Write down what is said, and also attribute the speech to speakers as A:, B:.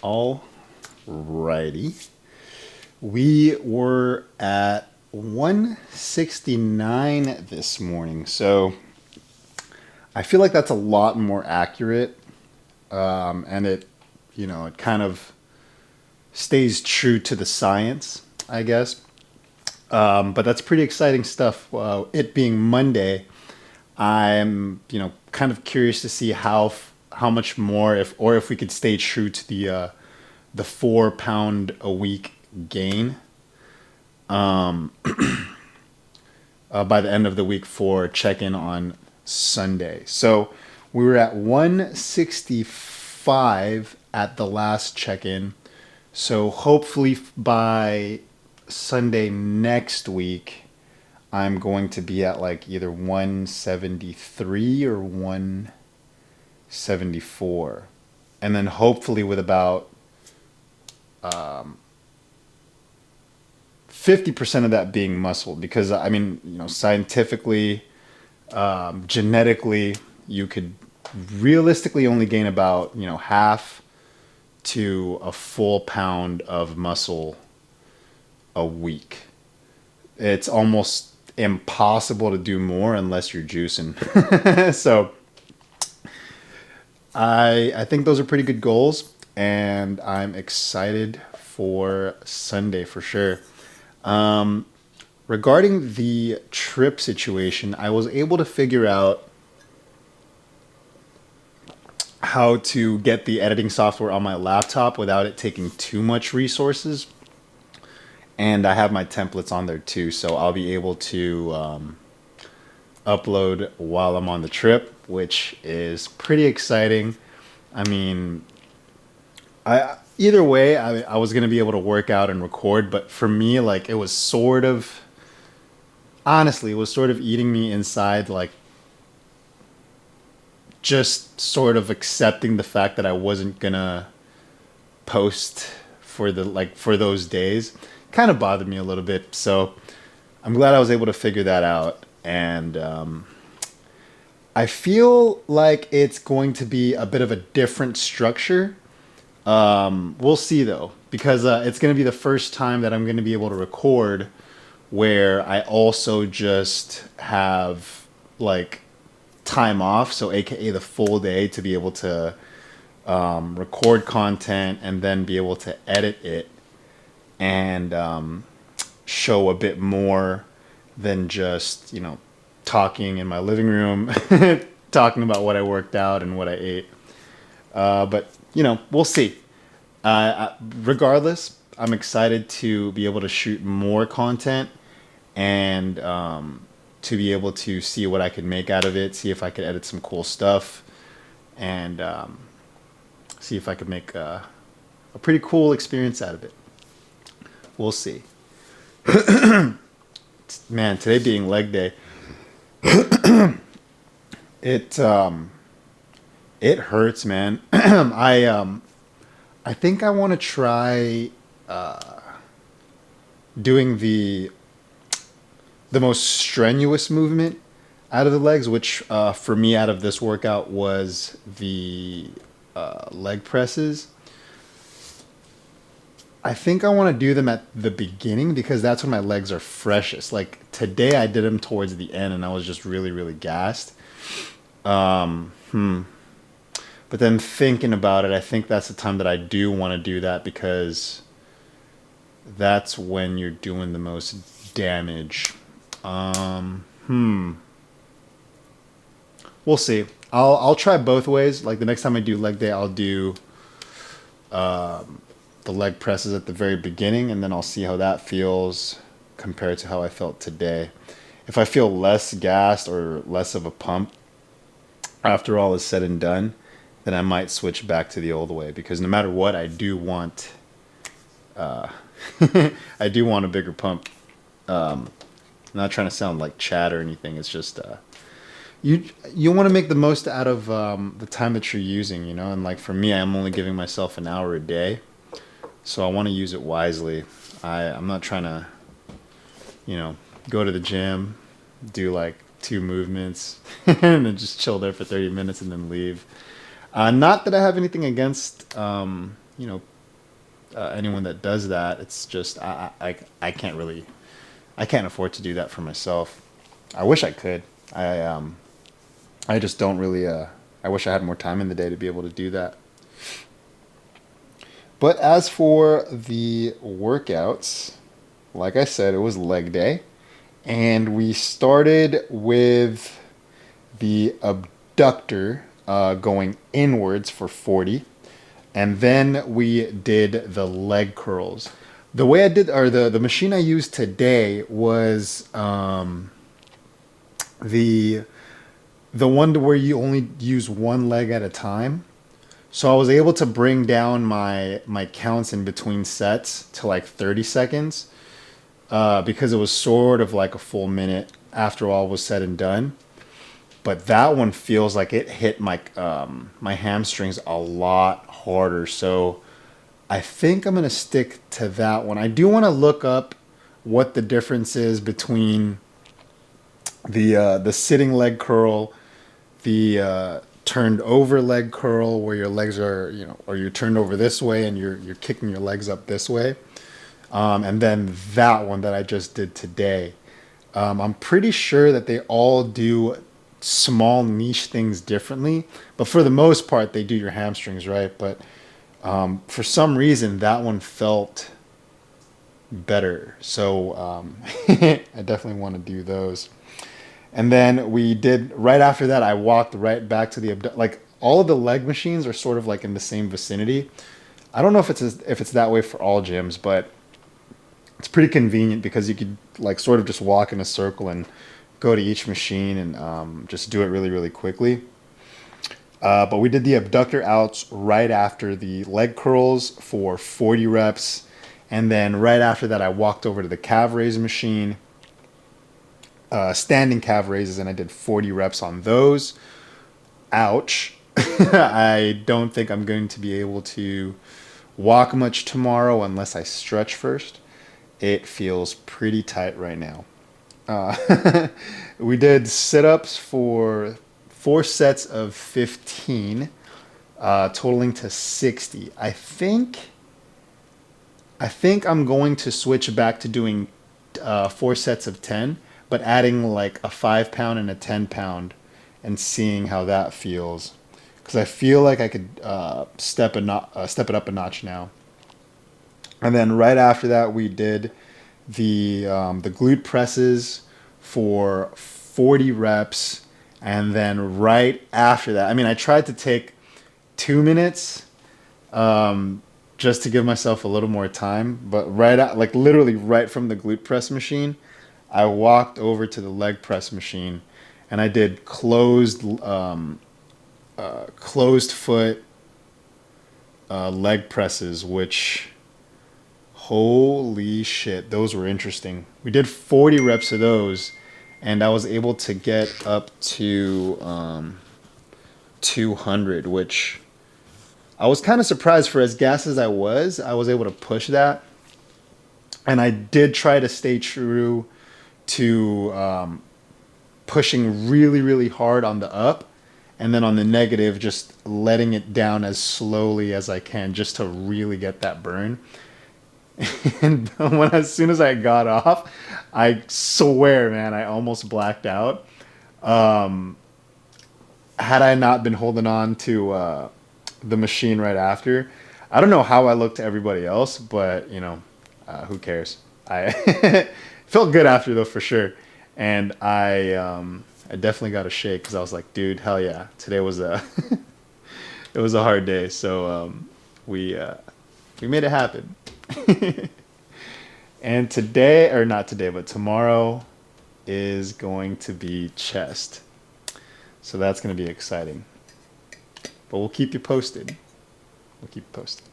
A: All righty. We were at 169 this morning, so I feel like that's a lot more accurate, and it kind of stays true to the science, I guess. But that's pretty exciting stuff. It being Monday, I'm kind of curious to see how much more if we could stay true to the 4 pound a week gain by the end of the week for check in on Sunday. So we were at 165 at the last check in. So hopefully by Sunday next week, I'm going to be at like either 173 or 174. And then hopefully with about 50% of that being muscle. Because, I mean, scientifically, genetically, you could realistically only gain about, half to a full pound of muscle a week. It's almost impossible to do more unless you're juicing. So I think those are pretty good goals, and I'm excited for Sunday for sure. Regarding the trip situation, I was able to figure out how to get the editing software on my laptop without it taking too much resources. And I have my templates on there too, so I'll be able to upload while I'm on the trip, which is pretty exciting. I mean, I either way, I was gonna be able to work out and record, but for me, like it was sort of, honestly, it was sort of eating me inside, like just sort of accepting the fact that I wasn't gonna post for those days kind of bothered me a little bit. So I'm glad I was able to figure that out, and I feel like it's going to be a bit of a different structure. We'll see though, because it's going to be the first time that I'm going to be able to record where I also just have like time off, so AKA the full day to be able to record content and then be able to edit it and show a bit more than just, talking in my living room, talking about what I worked out and what I ate. But, we'll see. Regardless, I'm excited to be able to shoot more content and to be able to see what I can make out of it, see if I could edit some cool stuff, and see if I could make a pretty cool experience out of it. We'll see. Man, today being leg day, it it hurts, man. I think I want to try doing the most strenuous movement out of the legs, which for me out of this workout was the leg presses. I think I want to do them at the beginning because that's when my legs are freshest. Like today, I did them towards the end, and I was just really, really gassed. But then thinking about it, I think that's the time that I do want to do that because that's when you're doing the most damage. We'll see. I'll try both ways. Like the next time I do leg day, I'll do the leg presses at the very beginning, and then I'll see how that feels compared to how I felt today. If I feel less gassed or less of a pump after all is said and done, then I might switch back to the old way because no matter what, I do want uh, I do want a bigger pump. I'm not trying to sound like Chad or anything. It's just you want to make the most out of the time that you're using, And like for me, I'm only giving myself an hour a day, so I want to use it wisely. I'm not trying to, go to the gym, do like 2 movements, and then just chill there for 30 minutes and then leave. Not that I have anything against, anyone that does that. It's just I can't afford to do that for myself. I wish I could. I just don't really. I wish I had more time in the day to be able to do that. But as for the workouts, like I said, it was leg day, and we started with the abductor going inwards for 40, and then we did the leg curls. The way I did, or the machine I used today was the the one where you only use one leg at a time. So I was able to bring down my counts in between sets to like 30 seconds because it was sort of like a full minute after all was said and done. But that one feels like it hit my hamstrings a lot harder. So I think I'm gonna stick to that one. I do want to look up what the difference is between the sitting leg curl, the turned over leg curl where your legs are, or you're turned over this way and you're kicking your legs up this way, and then that one that I just did today. I'm pretty sure that they all do small niche things differently, but for the most part they do your hamstrings, right? But for some reason that one felt better, so I definitely want to do those. And then we did, right after that, I walked right back to the like all of the leg machines are sort of like in the same vicinity. I don't know if it's that way for all gyms, but it's pretty convenient because you could like sort of just walk in a circle and go to each machine and just do it really, really quickly. But we did the abductor outs right after the leg curls for 40 reps. And then right after that, I walked over to the calf raise machine, standing calf raises, and I did 40 reps on those. Ouch. I don't think I'm going to be able to walk much tomorrow unless I stretch first. It feels pretty tight right now. We did sit-ups for 4 sets of 15, totaling to 60. I think I'm going to switch back to doing 4 sets of 10, but adding like a 5 pound and a 10 pound and seeing how that feels. Because I feel like I could step it up a notch now. And then right after that, we did the glute presses for 40 reps. And then right after that, I mean, I tried to take 2 minutes just to give myself a little more time. But like literally right from the glute press machine, I walked over to the leg press machine and I did closed foot leg presses, which, holy shit, those were interesting. We did 40 reps of those, and I was able to get up to 200, which I was kind of surprised. For as gassed as I was able to push that. And I did try to stay true to pushing really, really hard on the up, and then on the negative, just letting it down as slowly as I can just to really get that burn. And as soon as I got off, I swear, man, I almost blacked out. Had I not been holding on to the machine right after, I don't know how I looked to everybody else, but who cares? I felt good after though, for sure. And I definitely got a shake because I was like, dude, hell yeah, today was it was a hard day. So we made it happen. And today, or not today, but tomorrow is going to be chest. So that's going to be exciting. But we'll keep you posted. We'll keep you posted.